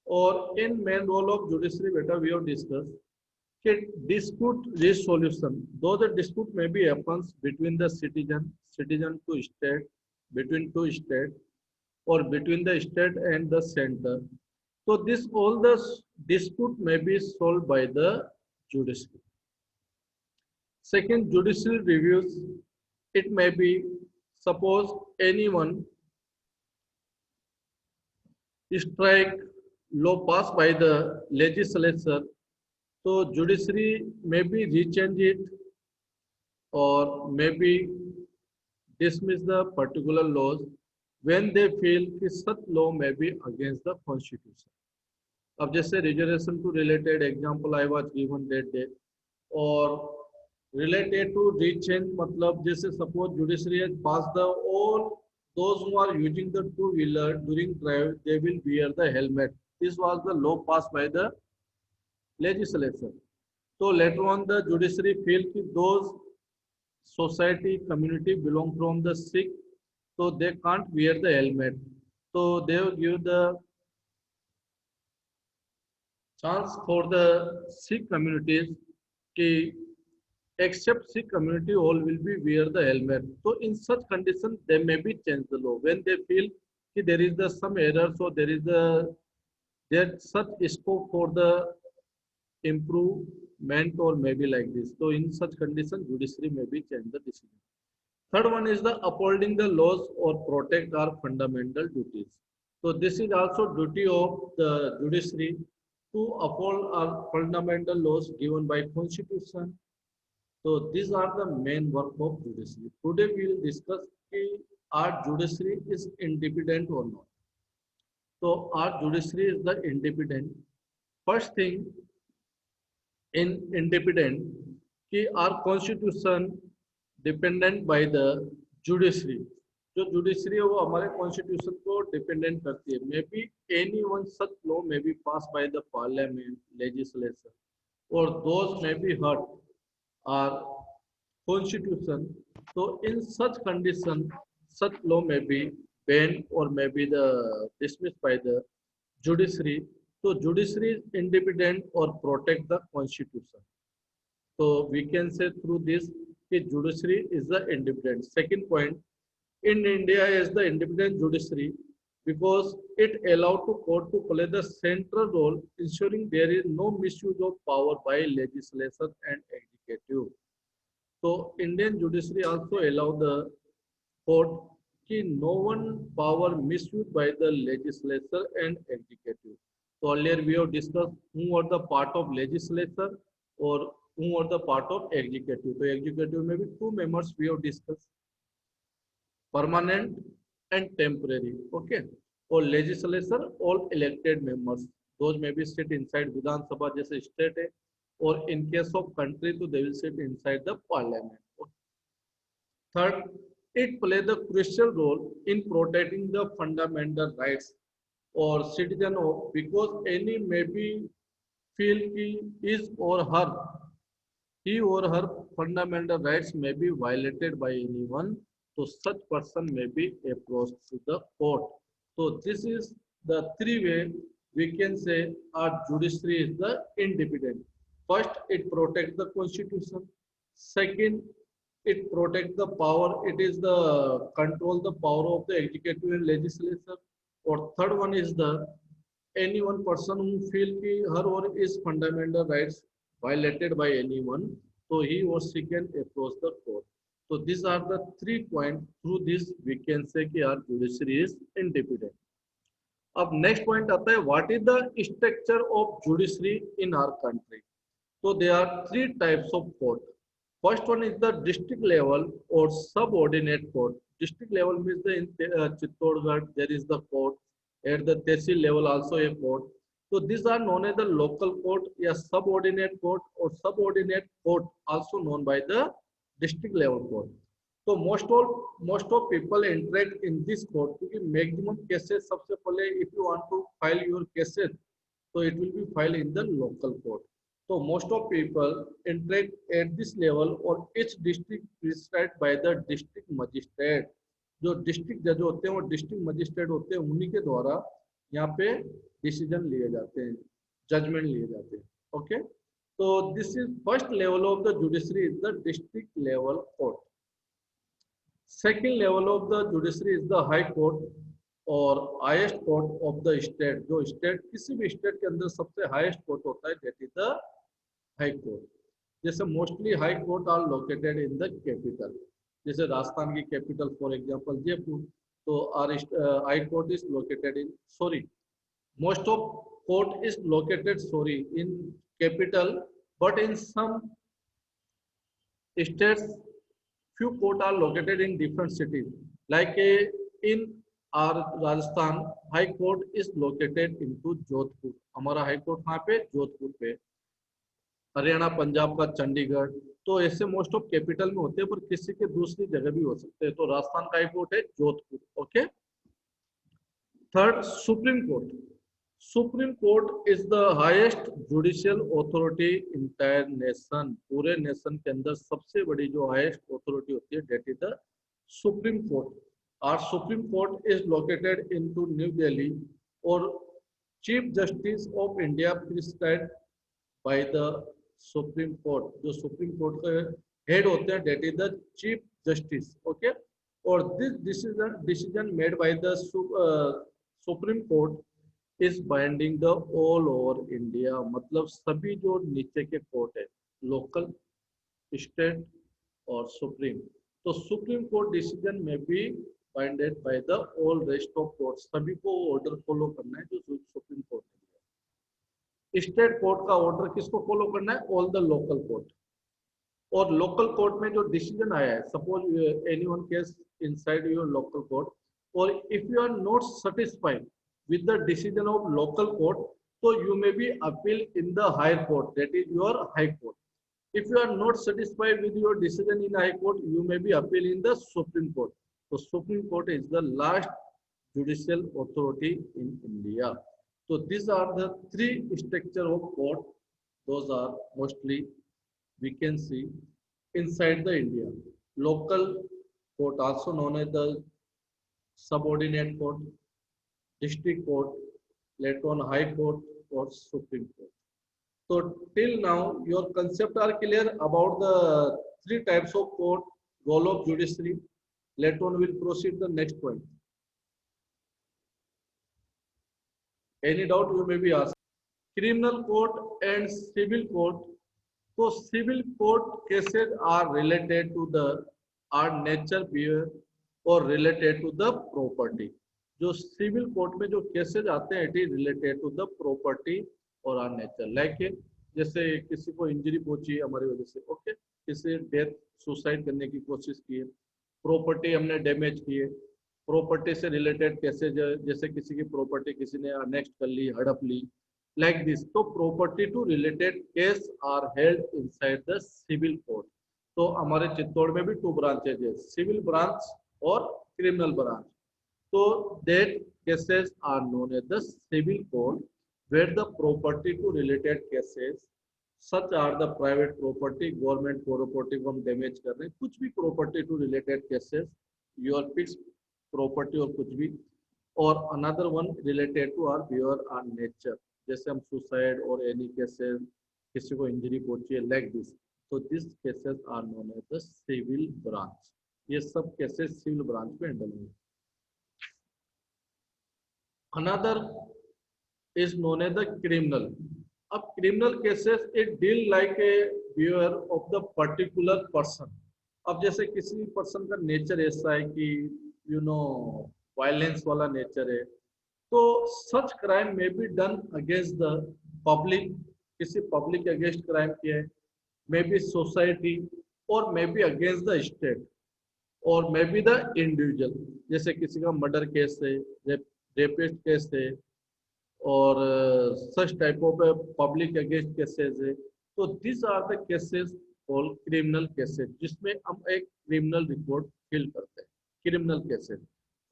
और इन main role of judiciary बेटा we have discuss कि dispute resolution, though the dispute may be happens between the citizen to state, between two state, or between the state and the center. So this all the dispute may be solved by the judiciary. Second, judicial reviews. It may be suppose anyone strike law passed by the legislature, so judiciary maybe rechange it or maybe dismiss the particular laws when they feel कि such law may be against the constitution. अब जैसे reservation to related example I was given that day और related to रीचेंज मतलब जैसे suppose judiciary has pass the all those who are using the two wheeler during drive they will wear the helmet. This was the law passed by the legislature. So later on the judiciary feel कि those society community belong from the Sikh, so they can't wear the helmet. So they will give the chance for the Sikh communities कि except Sikh community all will be wear the helmet. So in such condition they may be change the law when they feel कि there is the some error, so there is the there such scope for the improvement or maybe like this. So in such condition judiciary may be change the decision. Third one is the upholding the laws or protect our fundamental duties. So this is also duty of the judiciary to uphold our fundamental laws given by constitution. So these are the main work of judiciary. Today we will discuss our judiciary is independent or not. So our judiciary is the independent. First thing in independent कि our constitution dependent by the judiciary. जो judiciary है वो हमारे constitution को dependent करती है. May be any one such law may be pass by the parliament legislation और those may be hurt our constitution. So in such condition, such law may be banned or may be the dismissed by the judiciary. So judiciary is independent or protect the constitution. So we can say through this that judiciary is the independent. Second point, in India is the independent judiciary because it allowed to court to play the central role, ensuring there is no misuse of power by legislature and executive. So Indian judiciary also allow the court कि no one power misused by the legislature and executive. So earlier we have discussed who are the part of legislature or who are the part of executive. So executive may be two members we have discussed, permanent and temporary. Okay. Or legislature all elected members. Those may be sit inside Vidhan Sabha जैसे state है. Or in case of country, so they will sit inside the parliament. Third, it plays the crucial role in protecting the fundamental rights or citizen of because any may be feel his or her he or her fundamental rights may be violated by anyone, so such person may be approached to the court. So this is the three way we can say our judiciary is the independent. First, it protects the constitution. Second, it protects the power. It is the control the power of the executive and legislature. Or third one is the any one person who feel ki her or his fundamental rights violated by anyone, so he or she can approach the court. So these are the 3 points. Through this we can say कि our judiciary is independent. अब next point आता है what is the structure of judiciary in our country. So there are 3 types of court. First one is the district level or subordinate court. District level means the in Chittorgarh there is the court. At the tehsil level also a court. So these are known as the local court, या subordinate court or subordinate court also known by the district level court. So most of people interact in this court क्योंकि maximum cases सबसे पहले if you want to file your cases, so it will be filed in the local court. So most of people interact at this level or each district prescribed by the district magistrate. जो district जज होते हैं वो district magistrate होते हैं, उन्हीं के द्वारा यहाँ पे डिसीजन लिए जाते हैं, जजमेंट लिए जाते हैं। ओके, तो this is first level of the judiciary is the district level court. Second level of the judiciary is the high court और highest court of the state. जो स्टेट, किसी भी स्टेट के अंदर सबसे हाईएस्ट कोर्ट होता है, that is the high court. जैसे mostly high court are located in the capital, जैसे राजस्थान की कैपिटल फॉर एग्जांपल जयपुर, तो our high court is located in sorry, most of court is located in capital, but in some states few court are located in different cities, like in our Rajasthan high court is located into Jodhpur। हमारा high court कहाँ पे? जोधपुर पे। हरियाणा पंजाब का चंडीगढ़। तो ऐसे most of capital में होते हैं, पर किसी के दूसरी जगह भी हो सकते हैं। तो राजस्थान का हाई कोर्ट है Jodhpur. Okay, third supreme court. Supreme court is the highest judicial authority entire nation. पूरे नेशन के अंदर सबसे बड़ी जो हाईएस्ट अथॉरिटी होती है, that is the supreme court. Our supreme court is located into New Delhi और chief justice of India preside by the supreme court. जो सुप्रीम कोर्ट के हेड होते हैं, that is the chief justice. Okay, और this decision made bye the supreme court is binding the all over India. मतलब सभी जो नीचे के कोर्ट है, लोकल, स्टेट और सुप्रीम, तो सुप्रीम कोर्ट डिसीजन में भी binded by the all rest of court. सभी को ऑर्डर फॉलो करना है जो सुप्रीम कोर्ट ने दिया। स्टेट कोर्ट का ऑर्डर किसको फॉलो करना है? All the local court. और लोकल कोर्ट में जो डिसीजन आया है, suppose anyone case inside your local court, और if you are not satisfied with the decision of local court, so you may be appeal in the higher court, that is your high court. If you are not satisfied with your decision in high court, you may be appeal in the supreme court. So supreme court is the last judicial authority in India. So these are the three structure of court. Those are mostly we can see inside the India. Local court, also known as the subordinate court, district court, later on high court or supreme court. So till now your concept are clear about the three types of court, role of judiciary. Later on we'll proceed the next point. Any doubt you may be asked? Criminal court and civil court. So civil court cases are related to the are nature behavior or related to the property. जो civil court में जो cases आते हैं, it is related to the property और आर नेचर। Like जैसे किसी को इंजरी पहुंची हमारी वजह से, ओके, किसी डेथ सुसाइड करने की कोशिश की है, प्रॉपर्टी हमने डैमेज की है, प्रॉपर्टी से रिलेटेड केसेज, जैसे किसी की प्रॉपर्टी किसी ने नेक्स्ट कर ली, हड़प ली, लाइक दिस। तो property to related case are held inside the civil court. तो हमारे चित्तौड़ में भी टू ब्रांचेज है, सिविल ब्रांच और criminal branch. So that cases are known as the civil court, where the property to related cases such are the private property, government property को हम damage कर रहे हैं, कुछ भी property to related cases, your fixed property और कुछ भी, और another one related to our behavior and nature, जैसे हम suicide और any cases, किसी को इंजरी पहुंची है, like this. So these cases are known as the civil branch. ये सब cases civil branch में handle होंगे। Another is known as the criminal. अब criminal cases it deal like a behavior of the particular person. अब जैसे किसी person का nature ऐसा है कि यू नो वायलेंस वाला नेचर है, तो सच क्राइम में be done against the public. किसी पब्लिक के अगेंस्ट क्राइम किया है, मे बी सोसाइटी और may be against the state और मे बी द इंडिविजुअल। जैसे किसी का मर्डर केस है, रेपिस्ट केस है और such type of public against cases है। तो this are the cases all criminal cases, जिसमें हम एक क्रिमिनल रिकॉर्ड फिल करते हैं, criminal cases.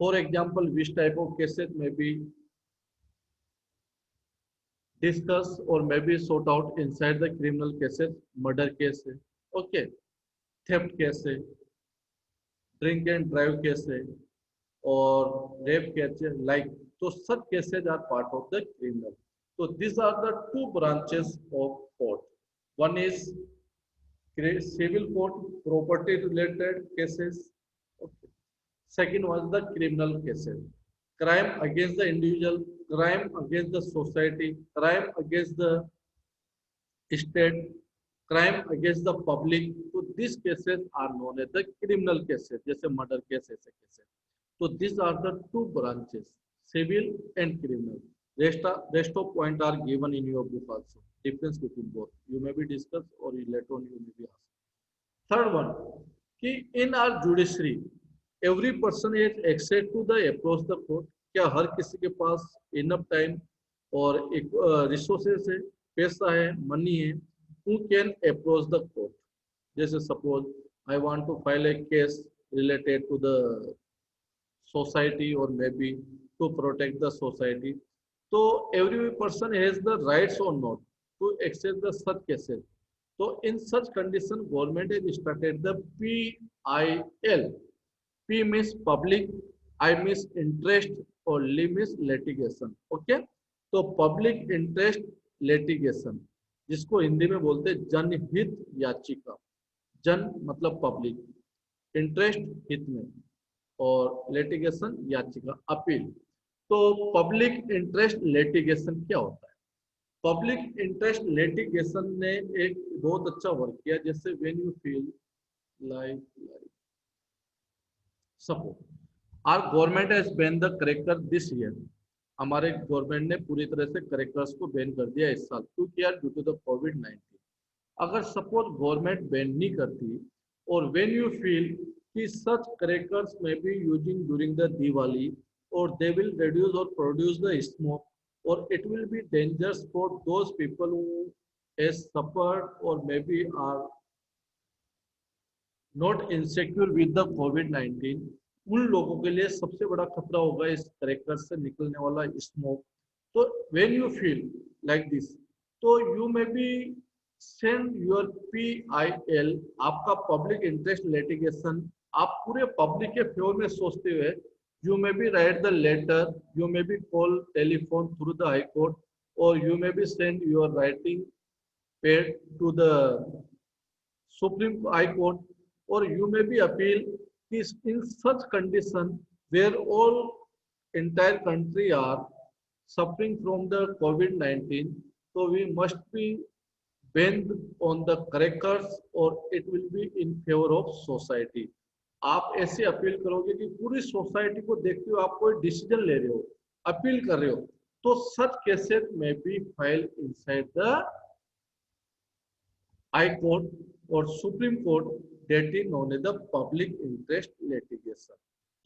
For example which type of cases may be discuss और may B sort out inside the criminal cases. Murder case है, okay, theft case है, drink and drive case है और rape case है, like So such cases are part of the criminal. So these are the two branches of court. One is civil court, property related cases. Okay. Second was the criminal cases. Crime against the individual, crime against the society, crime against the state, crime against the public. So these cases are known as the criminal cases, जैसे murder case ऐसे cases. So these are the two branches, civil and criminal. Rest of point are given in your book also. Difference between both. You may be discussed or later on you may be asked. Third one, कि in our judiciary, every person has access to the approach the court. क्या हर किसी के पास enough time और resources है, पैसा है, money है, who can approach the court? जैसे suppose I want to file a case related to the society or maybe to protect the society. So every person has the rights or not to access the such cases. So in such condition, government has started the PIL. P means public, I means interest और L means litigation. Okay? तो public interest litigation जिसको हिंदी में बोलते हैं जनहित याचिका. जन मतलब पब्लिक, इंटरेस्ट हित में और लिटिगेशन याचिका अपील. तो पब्लिक इंटरेस्ट लिटिगेशन क्या होता है? पब्लिक इंटरेस्ट लिटिगेशन ने एक बहुत अच्छा वर्क किया. जैसे when you feel like suppose our government has ban the cracker this year. हमारे गवर्नमेंट ने पूरी तरह से क्रैकर्स को बैन कर दिया इस साल. क्योंकि यार ड्यू टू द कोविड-19. अगर सपोज गवर्नमेंट बैन नहीं करती और व्हेन यू फील कि सच क्रैकर्स में be using during the Diwali और दे विल रिड्यूस और produce the smoke or it will be dangerous for those people who has suffered or maybe are not insecure with the COVID-19. उन लोगों के लिए सबसे बड़ा खतरा होगा इस क्रैकर से निकलने वाला स्मोक. तो when you feel like this, तो you may be send your PIL, आपका public interest litigation, आप पूरे पब्लिक के फेवर में सोचते हुए you may be write the letter, you may be call telephone through the high court, or you may be send your writing paid to the Supreme High Court, or you may be appeal. Is in such condition where all entire country are suffering from the COVID-19, so we must be banned on the crackers or it will be in favor of society. आप ऐसे appeal करोगे कि पूरी society को देखते हो, आप कोई डिसीजन ले रहे हो, अपील कर रहे हो, तो such cases may be file inside the high court और supreme court that is known as the public interest litigation.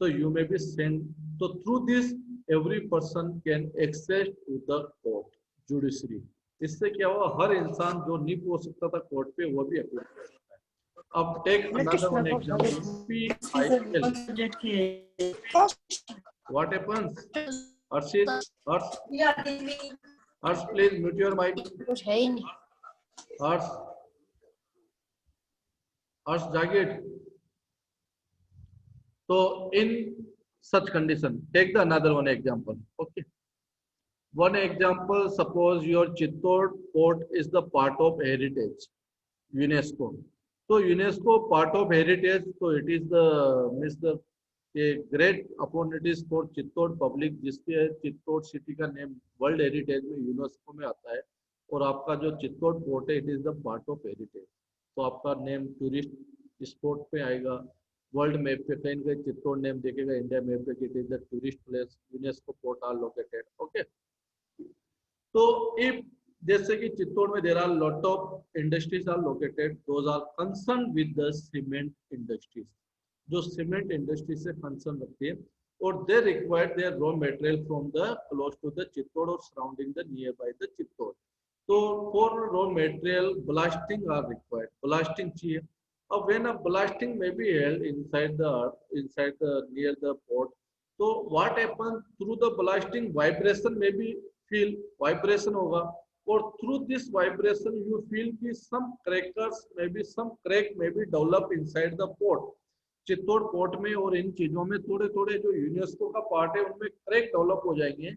So you may be sent. So through this, every person can access to the court, judiciary. इससे क्या हुआ, हर इंसान जो नहीं पहुंच सकता था कोर्ट पे वो भी अपील कर सकता है. अब take another one example. PIL. What happens? Harsh, please mute your mic. Harsh, Jagir. So in such condition, take the another one example. Okay. One example, suppose your Chittor Fort is the part of heritage, UNESCO. So UNESCO part of heritage, so it is the a great opportunities for Chittor public, जिसके Chittor city का name world heritage में UNESCO में आता है और आपका जो Chittor port है it is the part of heritage. तो आपका नेम टूरिस्ट स्पॉट पे आएगा. वर्ल्ड मैप पे कहीं कहीं चित्तौड़ नेम देखेगा, इंडिया मैप पे it is the tourist place, UNESCO fort are located. Okay. तो इफ जैसे कि चित्तौड़ में there are lot of industries are located, those are concern with the cement industries, जो सीमेंट इंडस्ट्री से कंसर्न रखती है और they required their raw material from the close to the Chittor और surrounding the near by the Chittor. तो for raw material blasting are required, blasting चाहिए. अब when a blasting may be held inside the earth, inside the near the fort, तो what happen through the blasting vibration may be feel, vibration होगा और through this vibration you feel कि some crackers may be, some crack may be develop inside the fort. Chittor fort में और इन चीजों में थोड़े थोड़े जो यूनेस्को का पार्ट है उनमें करेक्ट डेवलप हो जाएंगे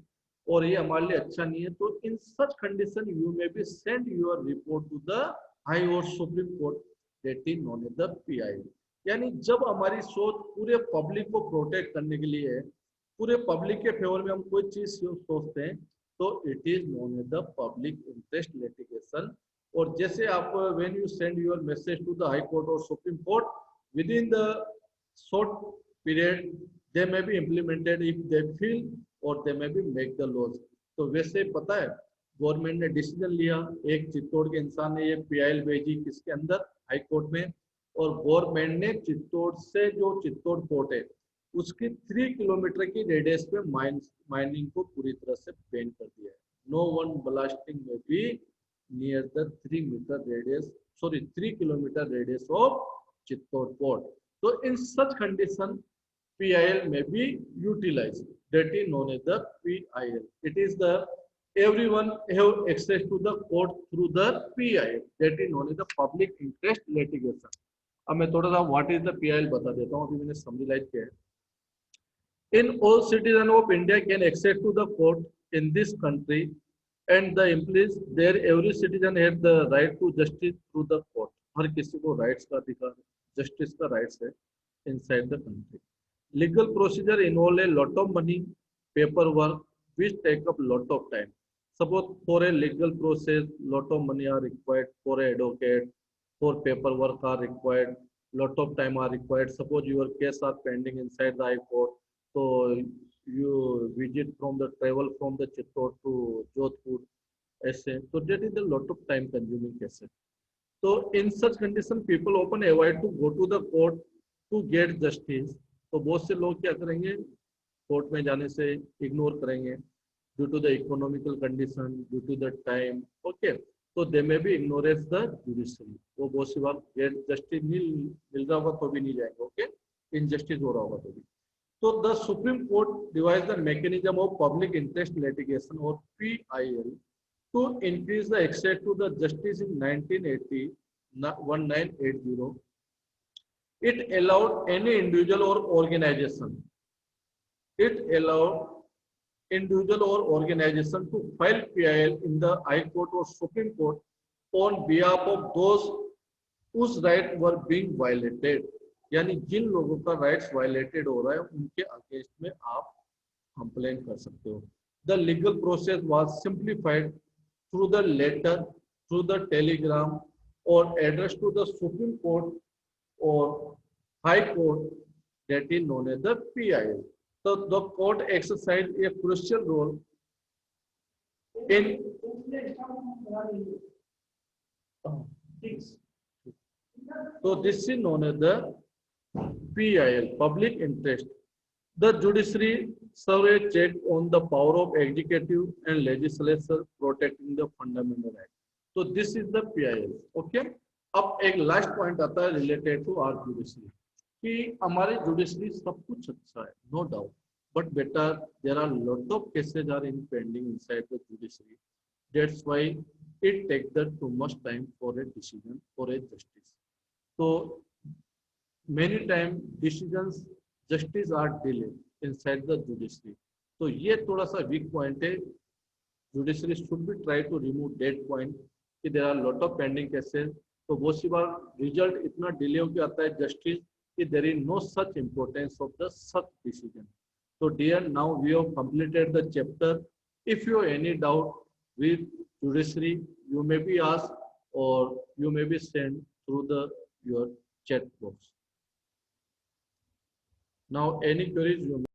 और ये हमारे लिए अच्छा नहीं है। तो in such condition you may be send your report to the high और supreme court, that is known as the PI. यानी जब हमारी सोच पूरे पब्लिक को प्रोटेक्ट करने के लिए है, पूरे पब्लिक के फेवर में हम कोई चीज सोचते हैं, तो it is known as the public interest litigation. और जैसे आप when you send your message to the high court और supreme court, within the short period they may be implemented if they feel, or they may be make the laws। तो वैसे पता है government ने decision लिया, एक चित्तौड़ के इंसान ने ये पीआईएल भेजी किसके अंदर, हाई कोर्ट में, और गवर्नमेंट ने चित्तौड़ से जो चित्तौड़ पोर्ट है उसकी 3 किलोमीटर की रेडियस पे माइनिंग को पूरी तरह से बैन कर दिया है। नो वन ब्लास्टिंग में भी near the 3 meter radius, sorry 3 kilometer radius of Chittor fort. तो in such condition PIL may be utilized, that is known as the PIL। it is the everyone have access to the court through the PIL, that is known as the public interest litigation। अब मैं थोड़ा सा what is the PIL बता देता हूँ, अभी मैंने summarise किया है। In all citizen of India can access to the court in this country and the implies there every citizen have the right to justice through the court। हर किसी को rights का अधिकार, जस्टिस का राइट्स है inside the country. Legal procedure involve a lot of money, paper work which take up lot of time। Suppose for a legal process lot of money are required for a advocate, for paperwork are required, lot of time are required। Suppose your case are pending inside the high court, so you visit from the travel from the Chittor to Jodhpur, ऐसे, so that is a lot of time consuming cases। So in such condition people often avoid to go to the court to get justice। तो बहुत से लोग क्या करेंगे, court में जाने से इग्नोर करेंगे due to the economical condition, due to the time, okay. तो दे में भी इग्नोरेंस द जुडिशरी, वो बहुत सी बार गेट जस्टिस मिल रहा होगा तो भी नहीं जाएंगे, ओके, इनजस्टिस हो रहा होगा तो भी। तो the supreme court devise the mechanism of public interest litigation और PIL to increase the access to the justice in 1980। It allowed any individual or organization, it allowed individual or organization to file PIL in the High Court or Supreme Court on behalf of those whose rights were being violated। यानी जिन लोगों का rights violated हो रहा है उनके against में आप complain कर सकते हो। The legal process was simplified through the letter, through the telegram और address to the supreme court और high court, that is known as the PIL। So the court exercised a crucial role in so this is known as the PIL, public interest। The judiciary serve a check on the power of executive and legislature protecting the fundamental right। So this is the PIL, okay। अब एक last point आता है related to our judiciary, कि हमारे judiciary सब कुछ अच्छा है, नो डाउट, बट बेटा there are lot of cases are in pending inside the judiciary, that's why it take the too much time for a decision for a justice. तो many time decisions justice are delay inside the judiciary. तो ये थोड़ा सा weak point है, judiciary should be try to remove that point कि there are lot of pending cases. तो बहुत सी बार result इतना डिले होकर आता है जस्टिस कि there is no such importance of the such decision. So dear, now we have completed the chapter। If you have any doubt with judiciary, you may be asked or you may be sent through your chat box। Now any queries you may